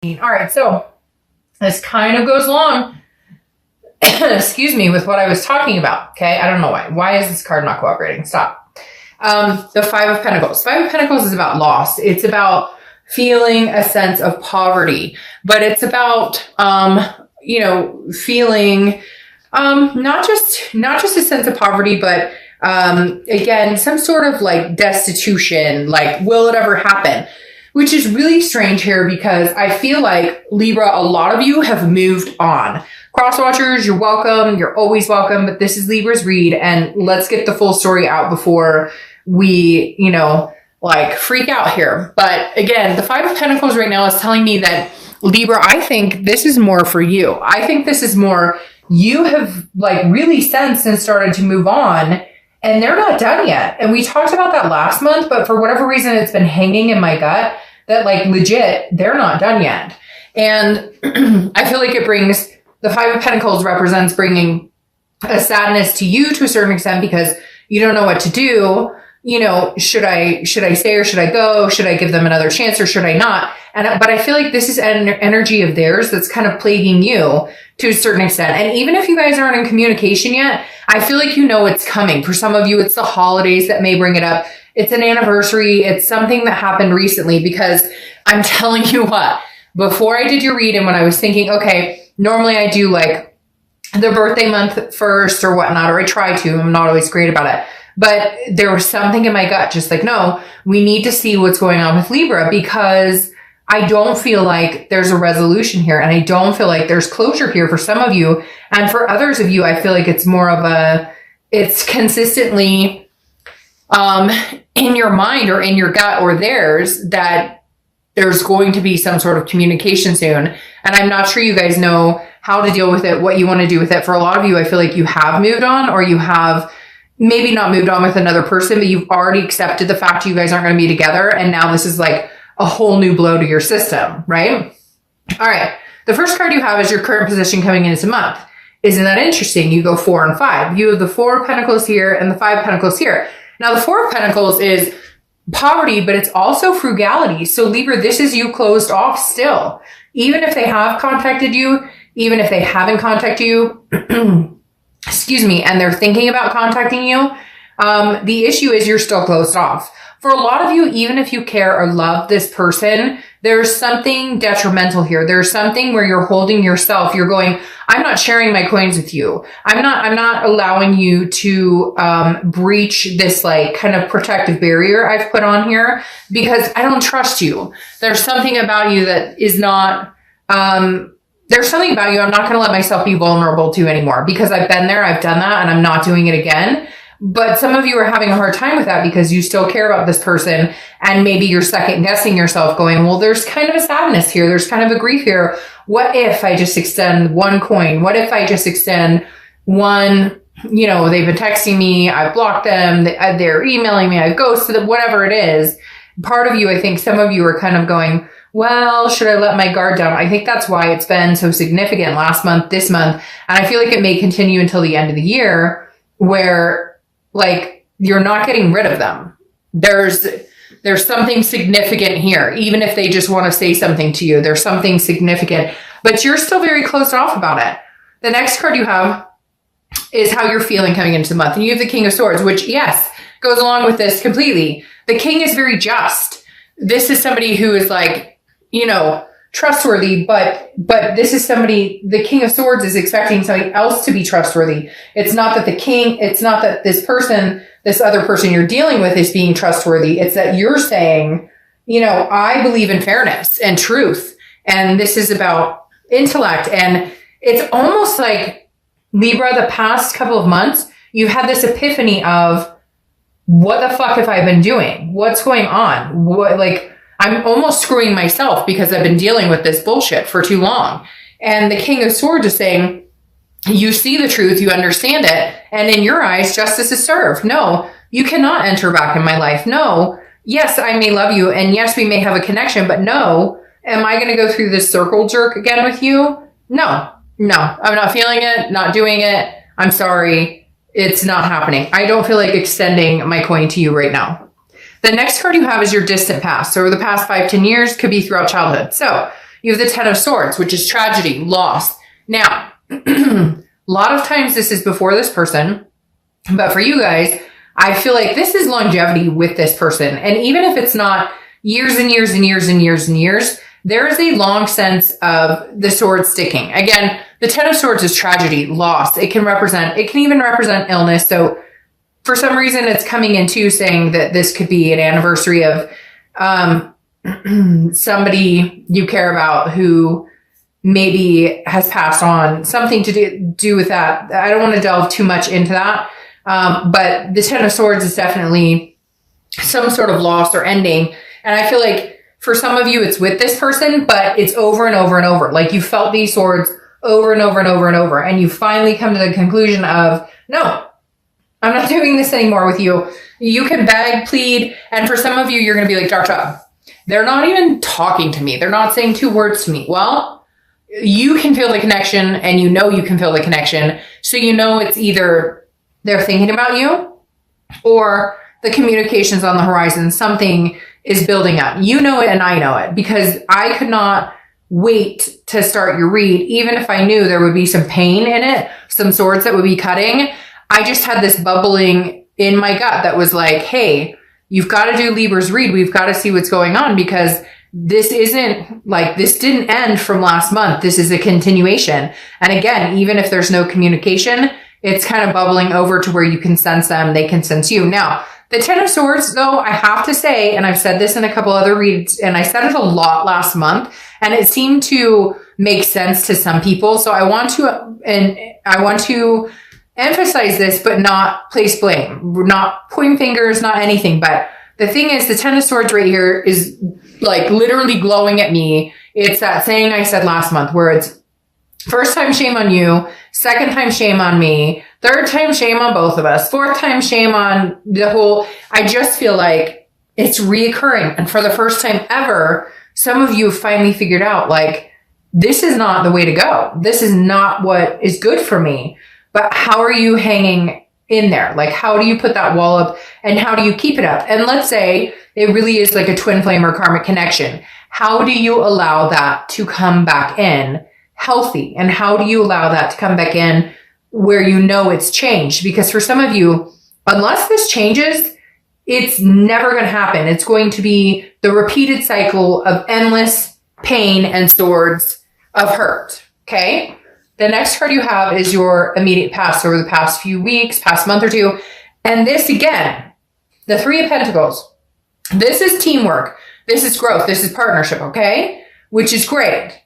All right, so this kind of goes along, excuse me, with what I was talking about, okay? I don't know why. Why is this card not cooperating? Stop. The Five of Pentacles. Five of Pentacles is about loss. It's about feeling a sense of poverty, but it's about, feeling not just a sense of poverty, but again, some sort of like destitution, like, will it ever happen? Which is really strange here because I feel like, Libra, a lot of you have moved on. Crosswatchers, you're welcome. You're always welcome. But this is Libra's read, and let's get the full story out before we, freak out here. But again, the Five of Pentacles right now is telling me that, Libra, I think this is more for you. I think this is more, you have really sensed and started to move on, and they're not done yet. And we talked about that last month, but for whatever reason, it's been hanging in my gut that legit, they're not done yet. And I feel like it brings, the Five of Pentacles represents bringing a sadness to you to a certain extent because you don't know what to do. Should I stay or should I go? Should I give them another chance or should I not? But I feel like this is an energy of theirs that's kind of plaguing you to a certain extent. And even if you guys aren't in communication yet, I feel like it's coming. For some of you, it's the holidays that may bring it up. It's an anniversary. It's something that happened recently because I'm telling you what, before I did your read and when I was thinking, okay, normally I do the birthday month first or whatnot, or I try to. I'm not always great about it. But there was something in my gut, just no, we need to see what's going on with Libra because I don't feel like there's a resolution here. And I don't feel like there's closure here for some of you. And for others of you, I feel like it's more of it's consistently in your mind or in your gut or theirs that there's going to be some sort of communication soon. And I'm not sure you guys know how to deal with it, what you want to do with it. For a lot of you, I feel like you have moved on or you have maybe not moved on with another person, but you've already accepted the fact you guys aren't going to be together. And now this is a whole new blow to your system, right? All right. The first card you have is your current position coming into the month. Isn't that interesting? You go 4 and 5. You have the Four of Pentacles here and the Five of Pentacles here. Now the Four of Pentacles is poverty, but it's also frugality. So Libra, this is you closed off still. Even if they have contacted you, even if they haven't contacted you, excuse me, and they're thinking about contacting you, the issue is you're still closed off. For a lot of you, even if you care or love this person, there's something detrimental here. There's something where you're holding yourself. You're going, I'm not sharing my coins with you. I'm not allowing you to breach this kind of protective barrier I've put on here because I don't trust you. There's something about you that is not, there's something about you I'm not going to let myself be vulnerable to anymore because I've been there, I've done that, and I'm not doing it again. But some of you are having a hard time with that because you still care about this person and maybe you're second guessing yourself going, well, there's kind of a sadness here. There's kind of a grief here. What if I just extend one coin? What if I just extend one, they've been texting me, I've blocked them, they're emailing me, I've ghosted them, whatever it is. Part of you, I think some of you are kind of going, well, should I let my guard down? I think that's why it's been so significant last month, this month. And I feel like it may continue until the end of the year where you're not getting rid of them. There's something significant here. Even if they just want to say something to you, there's something significant, but you're still very closed off about it. The next card you have is how you're feeling coming into the month. And you have the King of Swords, which yes, goes along with this completely. The King is very just. This is somebody who is trustworthy, but this is somebody, the King of Swords is expecting somebody else to be trustworthy. It's not that it's not that this other person you're dealing with is being trustworthy. It's that you're saying, I believe in fairness and truth. And this is about intellect. And it's almost like Libra, the past couple of months, you've had this epiphany of what the fuck have I been doing? What's going on? I'm almost screwing myself because I've been dealing with this bullshit for too long. And the King of Swords is saying, you see the truth, you understand it, and in your eyes, justice is served. No, you cannot enter back in my life. No, yes, I may love you, and yes, we may have a connection, but no, am I going to go through this circle jerk again with you? No, I'm not feeling it, not doing it. I'm sorry, it's not happening. I don't feel like extending my coin to you right now. The next card you have is your distant past. So over the past 5-10 years, could be throughout childhood. So You have the Ten of Swords, which is tragedy, loss. Now, a lot of times this is before this person, but for you guys, I feel like this is longevity with this person. And even if it's not years and years and years and years and years, there is a long sense of the sword sticking. Again, the Ten of Swords is tragedy, loss. It can even represent illness. So for some reason, it's coming into saying that this could be an anniversary of somebody you care about who maybe has passed on, something to do with that. I don't want to delve too much into that. But the Ten of Swords is definitely some sort of loss or ending. And I feel like for some of you, it's with this person, but it's over and over and over. Like you felt these swords over and over and over and over. And you finally come to the conclusion of, no, I'm not doing this anymore with you. You can beg, plead. And for some of you, you're going to be like, Dark Job, they're not even talking to me. They're not saying 2 words to me. Well, you can feel the connection, and you know you can feel the connection. So you know it's either they're thinking about you or the communication's on the horizon. Something is building up. You know it and I know it, because I could not wait to start your read, even if I knew there would be some pain in it, some swords that would be cutting. I just had this bubbling in my gut that was like, hey, you've got to do Libra's read. We've got to see what's going on, because this didn't end from last month. This is a continuation. And again, even if there's no communication, it's kind of bubbling over to where you can sense them. They can sense you. Now, the Ten of Swords, though, I have to say, and I've said this in a couple other reads, and I said it a lot last month, and it seemed to make sense to some people. So I want to emphasize this, but not place blame, not point fingers, not anything. But the thing is, the Ten of Swords right here is like literally glowing at me. It's that saying I said last month where it's first time shame on you, second time shame on me, third time shame on both of us, fourth time shame on the whole. I just feel like it's reoccurring. And for the first time ever, some of you have finally figured out, like, this is not the way to go. This is not what is good for me. But how are you hanging in there? Like, how do you put that wall up, and how do you keep it up? And let's say it really is like a twin flame or karmic connection. How do you allow that to come back in healthy? And how do you allow that to come back in where you know it's changed? Because for some of you, unless this changes, it's never going to happen. It's going to be the repeated cycle of endless pain and swords of hurt. Okay? The next card you have is your immediate past, over the past few weeks, past month or two. And this again, the Three of Pentacles. This is teamwork. This is growth. This is partnership, okay? Which is great.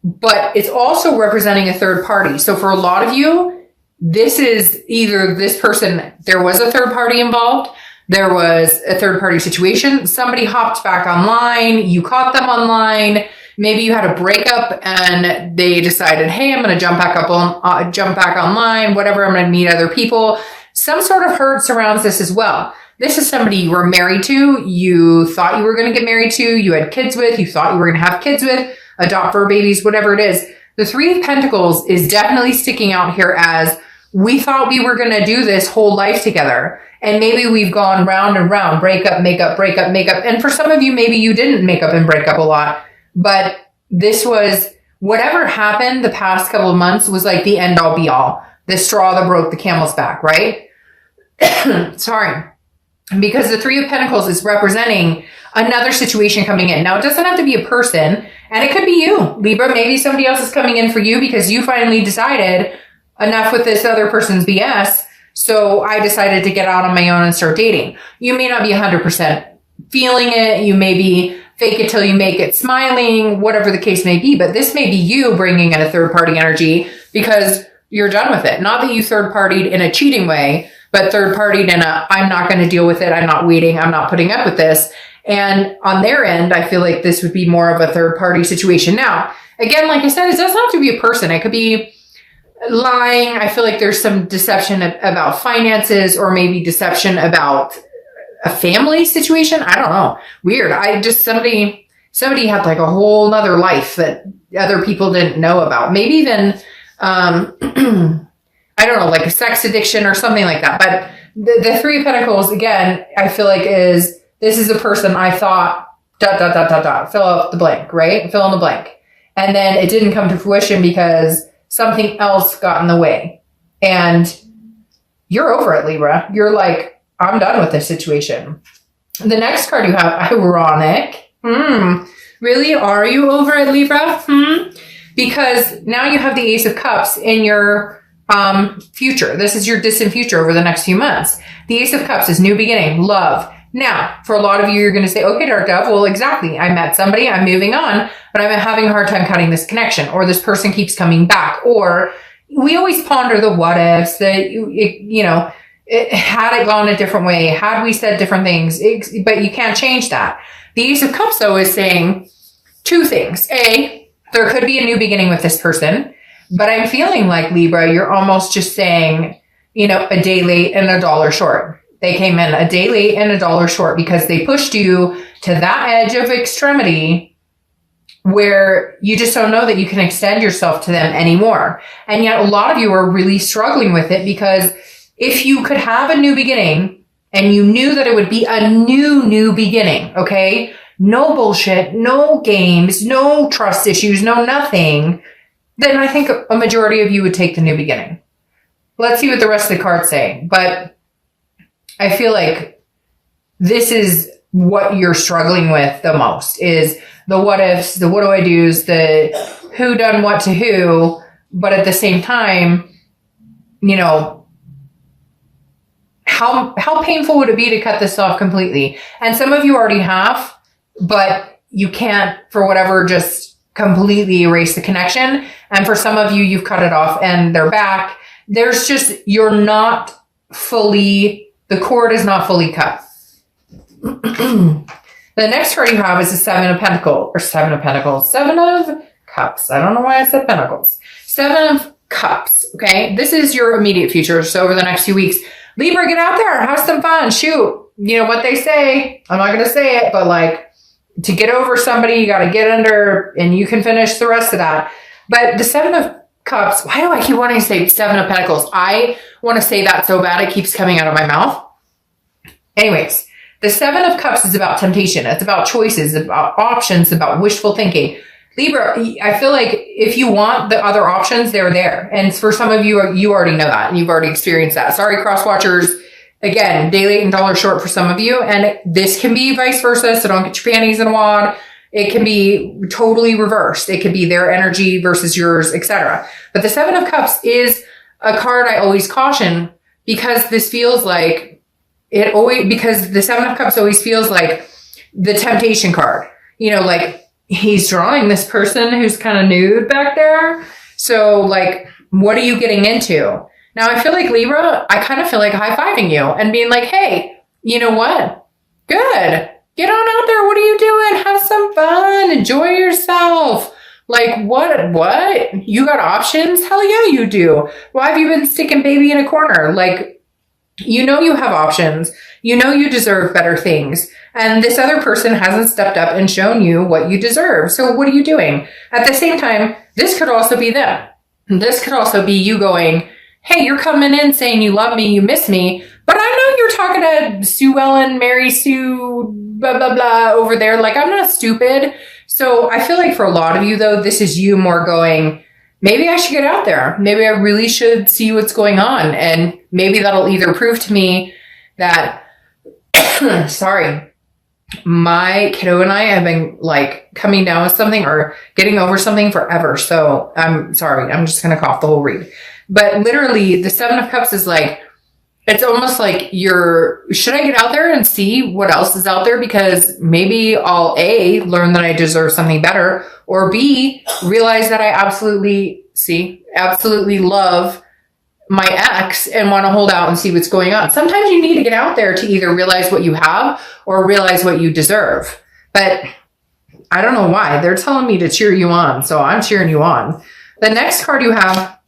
But it's also representing a third party. So for a lot of you, this is either this person, there was a third party involved, there was a third party situation, somebody hopped back online, you caught them online, maybe you had a breakup and they decided, hey, I'm going to jump back online, whatever, I'm going to meet other people. Some sort of hurt surrounds this as well. This is somebody you were married to, you thought you were going to get married to, you had kids with, you thought you were going to have kids with, adopt fur babies, whatever it is. The Three of Pentacles is definitely sticking out here as, we thought we were going to do this whole life together. And maybe we've gone round and round, breakup, makeup, breakup, makeup. And for some of you, maybe you didn't make up and break up a lot. But this was, whatever happened the past couple of months was like the end all be all. The straw that broke the camel's back, right? Sorry. Because the Three of Pentacles is representing another situation coming in. Now, it doesn't have to be a person, and it could be you, Libra. Maybe somebody else is coming in for you because you finally decided enough with this other person's BS. So I decided to get out on my own and start dating. You may not be 100% feeling it. You may be fake it till you make it smiling, whatever the case may be. But this may be you bringing in a third party energy because you're done with it. Not that you third partied in a cheating way, but third partied in a, I'm not going to deal with it. I'm not waiting. I'm not putting up with this. And on their end, I feel like this would be more of a third party situation. Now, again, like I said, it doesn't have to be a person. It could be lying. I feel like there's some deception about finances, or maybe deception about a family situation. I don't know. Weird. Somebody had like a whole nother life that other people didn't know about. Maybe even, I don't know, like a sex addiction or something like that. But the Three of Pentacles, again, I feel like this is a person I thought, ... fill out the blank, right? Fill in the blank. And then it didn't come to fruition because something else got in the way. And you're over it, Libra. You're like, I'm done with this situation. The next card you have, ironic. Really? Are you over it, Libra? Because now you have the Ace of Cups in your future. This is your distant future over the next few months. The Ace of Cups is new beginning, love. Now, for a lot of you, you're going to say, okay, Dark Dove, well, exactly. I met somebody, I'm moving on, but I'm having a hard time cutting this connection, or this person keeps coming back, or we always ponder the what ifs, had it gone a different way, had we said different things, but you can't change that. The Ace of Cups, though, is saying two things. A, there could be a new beginning with this person, but I'm feeling like, Libra, you're almost just saying, a day late and a dollar short. They came in a day late and a dollar short because they pushed you to that edge of extremity where you just don't know that you can extend yourself to them anymore. And yet a lot of you are really struggling with it, because if you could have a new beginning and you knew that it would be a new beginning, okay? No bullshit, no games, no trust issues, no nothing, then I think a majority of you would take the new beginning. Let's see what the rest of the cards say. But I feel like this is what you're struggling with the most, is the what ifs, the what do I do's, the who done what to who. But at the same time, how painful would it be to cut this off completely? And some of you already have, but you can't, for whatever, just completely erase the connection. And for some of you, you've cut it off and they're back. There's just, you're not fully, the cord is not fully cut. The next card you have is the Seven of Cups. I don't know why I said Pentacles. Seven of Cups. Okay. This is your immediate future. So over the next few weeks, Libra, get out there, have some fun, shoot. You know what they say. I'm not going to say it, but like, to get over somebody, you got to get under, and you can finish the rest of that. But the Seven of Cups, why do I keep wanting to say Seven of Pentacles? I want to say that so bad it keeps coming out of my mouth. Anyways, the Seven of Cups is about temptation. It's about choices, about options, about wishful thinking. Libra, I feel like if you want the other options, they're there. And for some of you, you already know that and you've already experienced that. Sorry, cross watchers. Again, day late and dollar short for some of you. And this can be vice versa. So don't get your panties in a wad. It can be totally reversed. It could be their energy versus yours, etc. But the Seven of Cups is a card I always caution, because this feels like because the Seven of Cups always feels like the temptation card. Like he's drawing this person who's kind of nude back there. So like, what are you getting into? Now I feel like, Libra, I kind of feel like high-fiving you and being like, hey, you know what? Good. Get on out there. What are you doing? Have some fun. Enjoy yourself. Like, what? You got options? Hell yeah, you do. Why have you been sticking baby in a corner? Like, you have options. You deserve better things. And this other person hasn't stepped up and shown you what you deserve. So what are you doing? At the same time, this could also be them. This could also be you going, hey, you're coming in saying you love me, you miss me, but I know you're talking to Sue Ellen, Mary Sue, blah, blah, blah over there. Like, I'm not stupid. So I feel like for a lot of you, though, this is you more going, maybe I should get out there. Maybe I really should see what's going on. And maybe that'll either prove to me that, sorry, my kiddo and I have been like coming down with something or getting over something forever. So I'm sorry. I'm just going to cough the whole read. But literally the Seven of Cups is like, it's almost like should I get out there and see what else is out there? Because maybe I'll A, learn that I deserve something better, or B, realize that I absolutely love my ex and want to hold out and see what's going on. Sometimes you need to get out there to either realize what you have or realize what you deserve. But I don't know why. They're telling me to cheer you on. So I'm cheering you on. The next card you have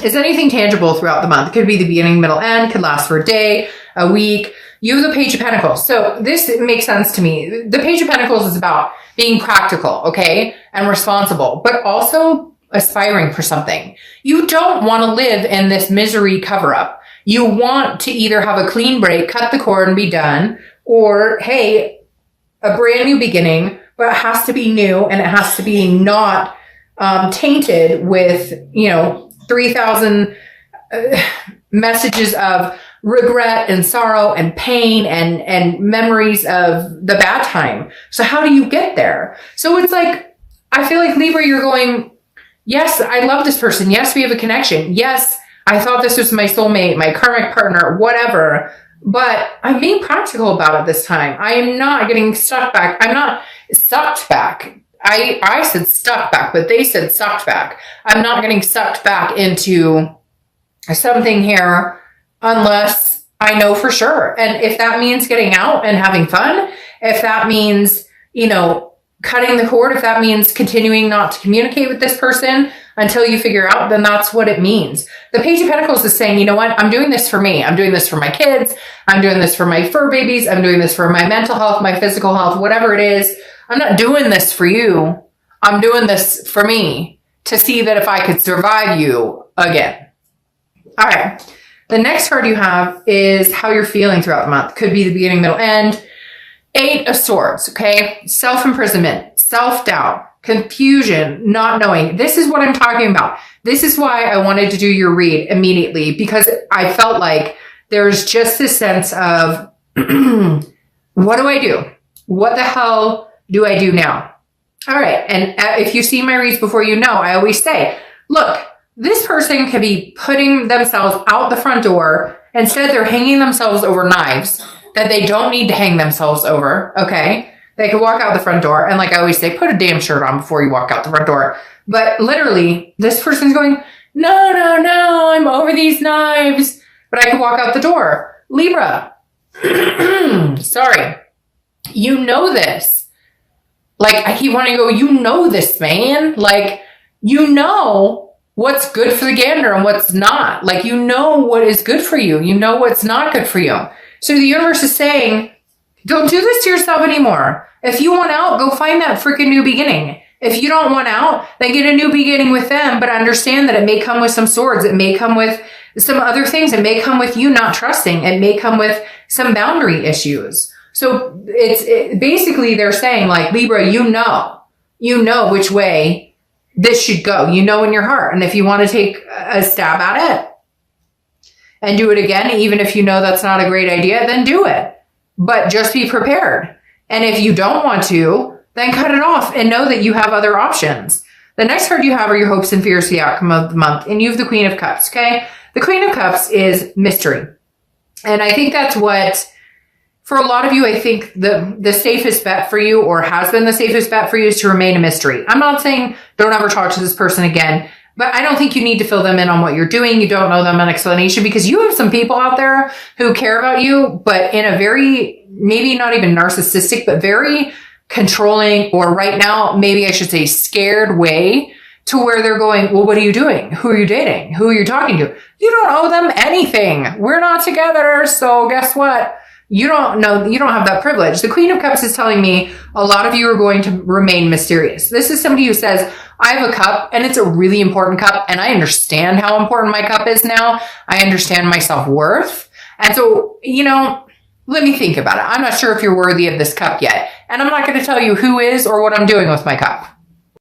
is anything tangible throughout the month. It could be the beginning, middle, end, could last for a day, a week. You have the Page of Pentacles. So this makes sense to me. The Page of Pentacles is about being practical, okay, and responsible, but also aspiring for something. You don't want to live in this misery cover-up. You want to either have a clean break, cut the cord and be done, or, hey, a brand new beginning, but it has to be new and it has to be not tainted with, 3,000 messages of regret and sorrow and pain and memories of the bad time. So how do you get there? So it's like, I feel like Libra, you're going, yes, I love this person. Yes, we have a connection. Yes, I thought this was my soulmate, my karmic partner, whatever. But I'm being practical about it this time. I am not getting stuck back. I'm not sucked back. I said stuck back, but they said sucked back. I'm not getting sucked back into something here unless I know for sure. And if that means getting out and having fun, if that means, cutting the cord, if that means continuing not to communicate with this person until you figure out, then that's what it means. The Page of Pentacles is saying, you know what? I'm doing this for me. I'm doing this for my kids. I'm doing this for my fur babies. I'm doing this for my mental health, my physical health, whatever it is. I'm not doing this for you. I'm doing this for me to see that if I could survive you again. All right. The next card you have is how you're feeling throughout the month. Could be the beginning, middle, end. 8 of Swords, okay? Self-imprisonment, self-doubt, confusion, not knowing. This is what I'm talking about. This is why I wanted to do your read immediately, because I felt like there's just this sense of, what do I do? What the hell do I do now? All right. And if you see my reads before, I always say, look, this person could be putting themselves out the front door. Instead, they're hanging themselves over knives that they don't need to hang themselves over, okay? They could walk out the front door. And like I always say, put a damn shirt on before you walk out the front door. But literally, this person's going, no, I'm over these knives. But I could walk out the door. Libra, sorry. You know this. Like, I keep wanting to go, this, man. Like, what's good for the gander and what's not. Like, what is good for you. What's not good for you. So the universe is saying, don't do this to yourself anymore. If you want out, go find that freaking new beginning. If you don't want out, then get a new beginning with them, but understand that it may come with some swords. It may come with some other things. It may come with you not trusting. It may come with some boundary issues. So basically they're saying, like, Libra, you know which way this should go. In your heart. And if you want to take a stab at it, and do it again, even if that's not a great idea, then do it. But just be prepared. And if you don't want to, then cut it off and know that you have other options. The next card you have are your hopes and fears for the outcome of the month. And you have the Queen of Cups, okay? The Queen of Cups is mystery. And I think that's what, for a lot of you, I think the safest bet for you, or has been the safest bet for you, is to remain a mystery. I'm not saying don't ever talk to this person again. But I don't think you need to fill them in on what you're doing. You don't know them an explanation, because you have some people out there who care about you, but in a very, maybe not even narcissistic, but very controlling, or right now, maybe I should say scared way, to where they're going, well, what are you doing? Who are you dating? Who are you talking to? You don't owe them anything. We're not together. So guess what? You don't have that privilege. The Queen of Cups is telling me a lot of you are going to remain mysterious. This is somebody who says, I have a cup and it's a really important cup, and I understand how important my cup is now. I understand my self-worth. And so, let me think about it. I'm not sure if you're worthy of this cup yet. And I'm not going to tell you who is or what I'm doing with my cup.